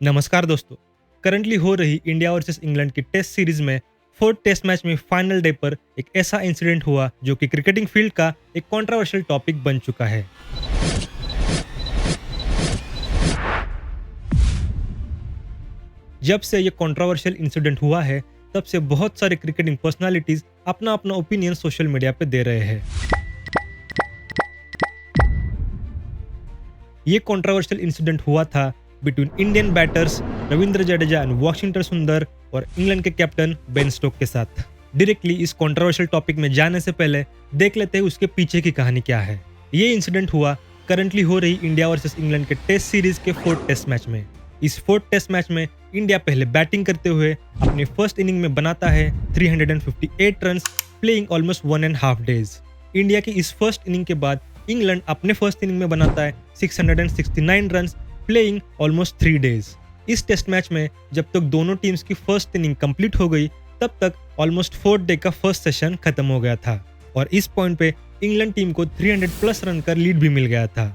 नमस्कार दोस्तों। करंटली हो रही इंडिया वर्सेस इंग्लैंड की टेस्ट सीरीज में फोर्थ टेस्ट मैच में फाइनल डे पर एक ऐसा इंसिडेंट हुआ जो कि क्रिकेटिंग फील्ड का एक कंट्रोवर्शियल टॉपिक बन चुका है। जब से ये कंट्रोवर्शियल इंसिडेंट हुआ है, तब से बहुत सारे क्रिकेटिंग पर्सनालिटीज अपना अपना ओपिनियन सोशल मीडिया पे दे रहे हैं। ये कंट्रोवर्शियल इंसिडेंट हुआ था between Indian batters Ravindra Jadeja and Washington सुंदर और इंग्लैंड के कैप्टन बेन स्टोक के साथ। डायरेक्टली इस कंट्रोवर्शियल टॉपिक में जाने से पहले देख लेते हैं उसके पीछे की कहानी क्या है। ये इंसिडेंट हुआ करंटली हो रही इंडिया वर्सेस इंग्लैंड के टेस्ट सीरीज के फोर्थ टेस्ट मैच में। इस फोर्थ टेस्ट मैच में इंडिया पहले बैटिंग करते हुए अपने फर्स्ट इनिंग में बनाता है 358 run, playing almost 1.5 days. India की इस फर्स्ट इनिंग के बाद इंग्लैंड अपने फर्स्ट इनिंग में बनाता है 669 रन, प्लेइंग ऑलमोस्ट 3 डेज। इस टेस्ट मैच में जब तक दोनों टीम्स की फर्स्ट इनिंग कंप्लीट हो गई, तब तक ऑलमोस्ट 4th डे का फर्स्ट सेशन खत्म हो गया था और इस पॉइंट पे इंग्लैंड टीम को 300 प्लस रन का लीड भी मिल गया था।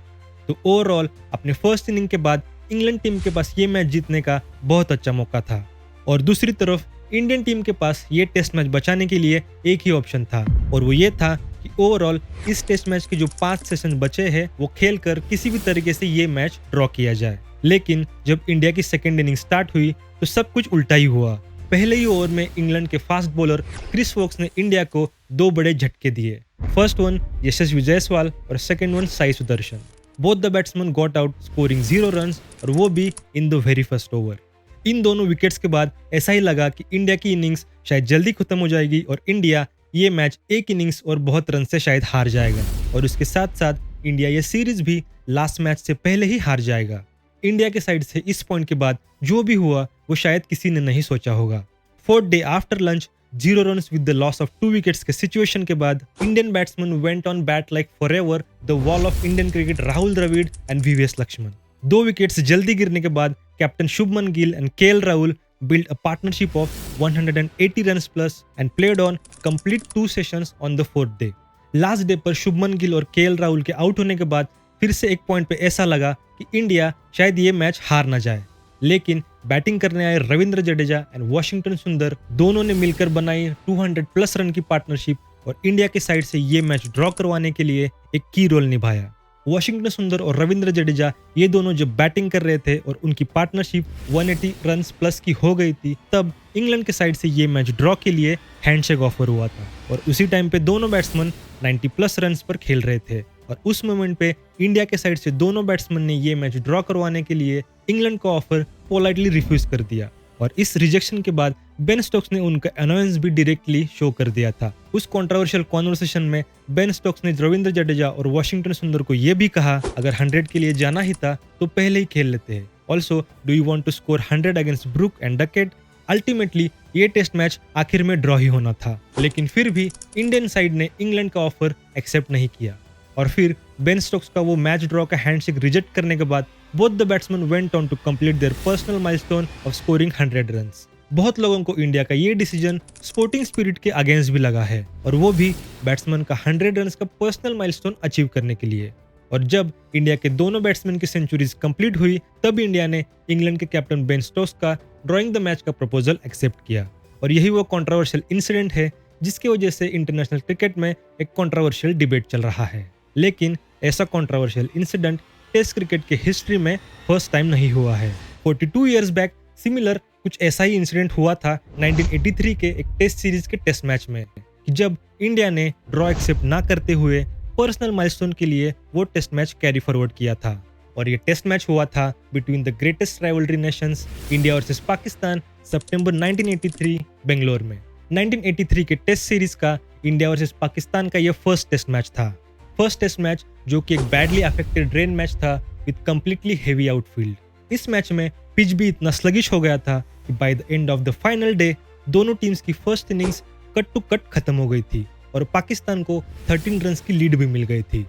तो ओवरऑल अपने फर्स्ट इनिंग के बाद इंग्लैंड टीम के पास ये मैच जीतने का बहुत अच्छा मौका था और दूसरी तरफ इंडियन टीम के पास ये टेस्ट मैच बचाने के लिए एक ही ऑप्शन था और वो ये था कि ओवरऑल इस टेस्ट मैच के जो 5 सेशन बचे हैं वो खेलकर किसी भी तरीके से ये मैच ड्रॉ किया जाए। लेकिन जब इंडिया की सेकेंड इनिंग स्टार्ट हुई तो सब कुछ उल्टा ही हुआ। पहले ही ओवर में इंग्लैंड के फास्ट बॉलर क्रिस वोक्स ने इंडिया को 2 बड़े झटके दिए। फर्स्ट वन यशस्वी जायसवाल और second one Sai Sudharsan. Both the batsman got out scoring 0 runs और वो भी in the very first over. इन दोनों विकेट्स के बाद ऐसा ही लगा कि इंडिया की इनिंग्स शायद जल्दी खत्म हो जाएगी और इंडिया ये मैच एक इनिंग्स और बहुत रन से शायद हार जाएगा और उसके साथ साथ इंडिया ये सीरीज भी लास्ट मैच से पहले ही हार जाएगा। इंडिया के साइड से इस पॉइंट के बाद जो भी हुआ वो शायद किसी ने नहीं सोचा होगा। 4th day after lunch 0 run with the loss of 2 wickets के सिचुएशन के बाद Indian batsman went on bat like forever the wall of Indian cricket Rahul Dravid and VVS Laxman. 2 wickets जल्दी गिरने के बाद captain Shubman Gill and KL Rahul built a partnership of 180 runs plus and played on complete 2 sessions on the 4th day. Last day पर शुभमन गिल और KL Rahul के out होने के बाद फिर से एक पॉइंट पे ऐसा लगा कि इंडिया शायद ये मैच हार ना जाए, लेकिन बैटिंग करने आए रविंद्र जडेजा एंड वॉशिंगटन सुंदर दोनों ने मिलकर बनाई 200 प्लस रन की पार्टनरशिप और इंडिया के साइड से ये मैच ड्रॉ करवाने के लिए एक की रोल निभाया। वॉशिंगटन सुंदर और रविंद्र जडेजा ये दोनों जब बैटिंग कर रहे थे और उनकी पार्टनरशिप 180 रन प्लस की हो गई थी, तब इंग्लैंड के साइड से ये मैच ड्रॉ के लिए हैंडशेक ऑफर हुआ था और उसी टाइम पे दोनों बैट्समैन 90 प्लस रन पर खेल रहे थे और उस मोमेंट पे इंडिया के साइड से दोनों बैट्समैन ने ये मैच ड्रॉ करवाने के लिए इंग्लैंड का ऑफर पोलाइटली रिफ्यूज कर दिया और इस रिजेक्शन के बाद बेन स्टोक्स ने उनका अनोयंस भी डायरेक्टली शो कर दिया था। उस कंट्रोवर्शियल कॉन्वर्सेशन में बेन स्टोक्स ने रविंद्र जडेजा और वॉशिंगटन सुंदर को यह भी कहा, अगर 100 के लिए जाना ही था तो पहले ही खेल लेते हैं। Also do you want to score 100 against Brook and Duckett. Ultimately ये टेस्ट मैच आखिर में ड्रॉ ही होना था, लेकिन फिर भी इंडियन साइड ने इंग्लैंड का ऑफर एक्सेप्ट नहीं किया और फिर बेन स्टोक्स का वो मैच ड्रॉ का हैंडशेक रिजेक्ट करने के बाद both the batsman went on to complete their personal milestone of scoring 100 runs. बहुत लोगों को इंडिया का ये डिसीजन स्पोर्टिंग स्पिरिट के अगेंस्ट भी लगा है और वो भी बैट्समैन का 100 रन्स का पर्सनल माइलस्टोन अचीव करने के लिए। और जब इंडिया के दोनों बैट्समैन की सेंचुरीज कंप्लीट हुई, तब इंडिया ने इंग्लैंड के कैप्टन बेन स्टोक्स का ड्रॉइंग द मैच का प्रपोजल एक्सेप्ट किया और यही वो कंट्रोवर्शियल इंसिडेंट है जिसकी वजह से इंटरनेशनल क्रिकेट में एक कंट्रोवर्शियल डिबेट चल रहा है। लेकिन ऐसा कंट्रोवर्शियल इंसिडेंट टेस्ट क्रिकेट के हिस्ट्री में फर्स्ट टाइम नहीं हुआ है। 42 इयर्स बैक सिमिलर कुछ ऐसा ही इंसिडेंट हुआ था 1983 के एक टेस्ट सीरीज के टेस्ट मैच में, कि जब इंडिया ने ड्रॉ एक्सेप्ट ना करते हुए पर्सनल माइलस्टोन के लिए वो टेस्ट मैच कैरी फॉरवर्ड किया था और ये टेस्ट मैच हुआ था between the greatest rivalry nations India versus Pakistan सितंबर 1983 बेंगलोर में। 1983 के टेस्ट सीरीज का इंडिया वर्सेस पाकिस्तान का ये फर्स्ट टेस्ट मैच था। फर्स्ट टेस्ट मैच जो कि एक बैडली अफेक्टेड रेन मैच था विद कंप्लीटली हेवी आउटफील्ड। इस मैच में पिच भी इतना स्लगिश हो गया था कि by the end of the final day दोनों टीम्स की first innings cut to cut खत्म हो गई थी और पाकिस्तान को 13 रन की लीड भी मिल गई थी।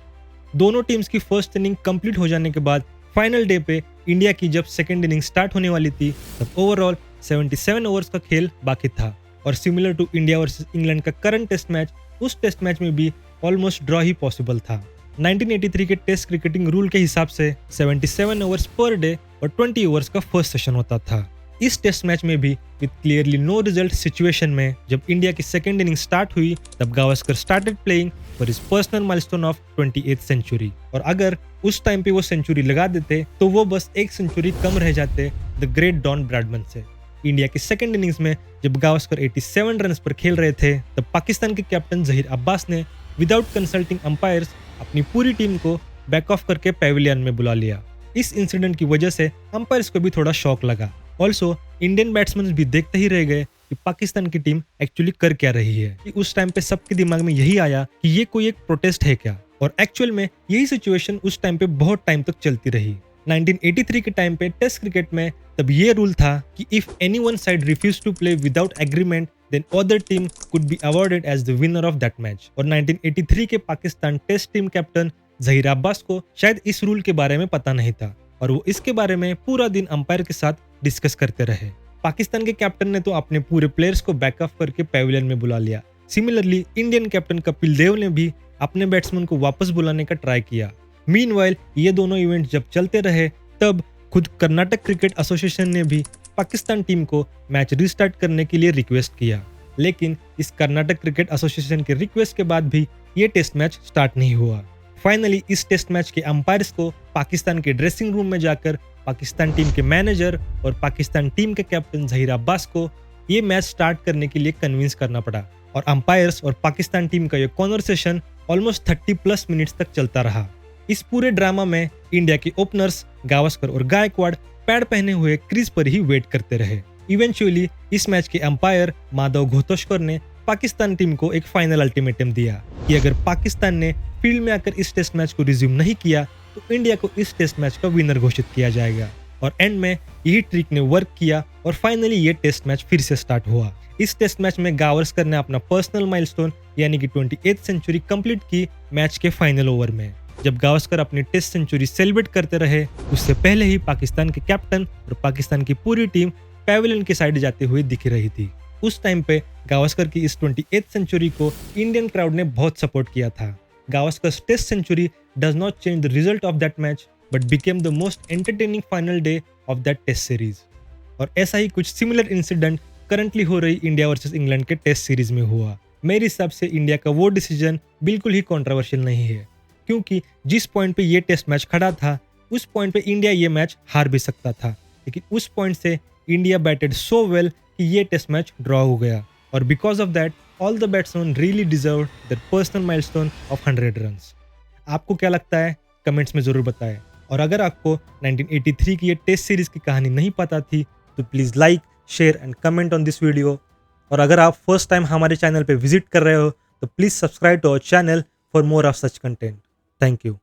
दोनों टीम्स की फर्स्ट इनिंग कंप्लीट हो जाने के बाद फाइनल डे पे इंडिया की जब सेकेंड इनिंग स्टार्ट होने वाली थी, तब ओवरऑल 77 ओवर्स का खेल बाकी था और similar to India versus England का करंट टेस्ट मैच, उस टेस्ट मैच में भी ऑलमोस्ट ड्रॉ ही पॉसिबल था। 1983 के टेस्ट क्रिकेटिंग रूल के हिसाब से 77 ओवर्स पर डे और 20 ओवर्स का फर्स्ट सेशन होता था। इस टेस्ट मैच में भी with clearly no result situation में जब इंडिया की सेकेंड इनिंग स्टार्ट हुई तब Gavaskar started playing for his personal milestone of 28th century. और अगर उस टाइम पे वो सेंचुरी लगा देते तो वो बस एक सेंचुरी कम रह जाते द ग्रेट डॉन ब्रैडमैन से। इंडिया की सेकेंड इनिंग्स में जब गावस्कर 87 रन पर खेल रहे थे तब पाकिस्तान के कैप्टन जहीर अब्बास ने विदाउट कंसल्टिंग अंपायर्स अपनी पूरी टीम को बैक ऑफ करके पेविलियन में बुला लिया। इस इंसिडेंट की वजह से अंपायर्स को भी थोड़ा शॉक लगा। ऑल्सो इंडियन बैट्समैन भी देखते ही रह गए कि पाकिस्तान की टीम एक्चुअली कर क्या रही है। कि उस टाइम पे सबके दिमाग में यही आया कि ये कोई एक प्रोटेस्ट है क्या, और एक्चुअल में यही सिचुएशन उस टाइम पे बहुत टाइम तक चलती रही। 1983 के टाइम पे टेस्ट क्रिकेट में तब ये रूल था कि if any one side refuse to play without agreement then other team could be awarded as the winner of that match. और 1983 के Pakistan test team captain Zaheer Abbas को शायद इस रूल के बारे में पता नहीं था और वो इसके बारे में पूरा दिन अंपायर के साथ डिस्कस करते रहे। पाकिस्तान के कैप्टन ने तो अपने पूरे प्लेयर्स को बैकअप करके पेविलियन में बुला लिया। Similarly Indian captain Kapil Dev ने भी अपने बैट्समैन को वापस बुलाने का ट्राई किया। मीनवाइल ये दोनों इवेंट जब चलते रहे तब खुद कर्नाटक क्रिकेट एसोसिएशन ने भी पाकिस्तान टीम को मैच रिस्टार्ट करने के लिए रिक्वेस्ट किया, लेकिन इस कर्नाटक क्रिकेट एसोसिएशन के रिक्वेस्ट के बाद भी ये टेस्ट मैच स्टार्ट नहीं हुआ। फाइनली इस टेस्ट मैच के अंपायर्स को पाकिस्तान के ड्रेसिंग रूम में जाकर पाकिस्तान टीम के मैनेजर और पाकिस्तान टीम के कैप्टन जहीर अब्बास को ये मैच स्टार्ट करने के लिए कन्विंस करना पड़ा और अंपायर्स और पाकिस्तान टीम का ये कॉन्वर्सेशन ऑलमोस्ट 30+ मिनट्स तक चलता रहा। इस पूरे ड्रामा में इंडिया के ओपनर्स गावस्कर और गायकवाड़ पैड पहने हुए क्रीज पर ही वेट करते रहे। इवेंचुअली इस मैच के अंपायर माधव घोतोशकर ने पाकिस्तान टीम को एक फाइनल अल्टीमेटम दिया कि अगर पाकिस्तान ने फील्ड में आकर इस टेस्ट मैच को रिज्यूम नहीं किया तो इंडिया को इस टेस्ट मैच का विनर घोषित किया जाएगा। और एंड में यही ट्रिक ने वर्क किया और फाइनली ये टेस्ट मैच फिर से स्टार्ट हुआ। इस टेस्ट मैच में गावस्कर ने अपना पर्सनल माइलस्टोन यानी कि 28th सेंचुरी कंप्लीट की मैच के फाइनल ओवर में। जब गावस्कर अपनी टेस्ट सेंचुरी सेलिब्रेट करते रहे उससे पहले ही पाकिस्तान के कैप्टन और पाकिस्तान की पूरी टीम पेविलियन की साइड जाते हुए दिख रही थी। उस टाइम पे गावस्कर की इस 28th सेंचुरी को इंडियन क्राउड ने बहुत सपोर्ट किया था। Gavaskar's test century does not change the result of that match but became the most entertaining final day of that test series. और ऐसा ही कुछ सिमिलर इंसिडेंट करंटली हो रही इंडिया वर्सेस इंग्लैंड के टेस्ट सीरीज में हुआ। मेरे हिसाब से इंडिया का वो डिसीजन बिल्कुल ही कंट्रोवर्शियल नहीं है, क्योंकि जिस पॉइंट पे ये टेस्ट मैच खड़ा था उस पॉइंट पे इंडिया ये मैच हार भी सकता था, लेकिन उस पॉइंट से इंडिया बैटेड सो वेल कि ये टेस्ट मैच ड्रॉ हो गया और because of that all the batsman really deserve there personal milestone of 100 runs. आपको क्या लगता है कमेंट्स में ज़रूर बताएं। और अगर आपको 1983 की ये टेस्ट सीरीज की कहानी नहीं पता थी तो please like, share and comment on this video. और अगर आप फर्स्ट टाइम हमारे चैनल पे विजिट कर रहे हो तो please subscribe to our channel for more of such content. Thank you.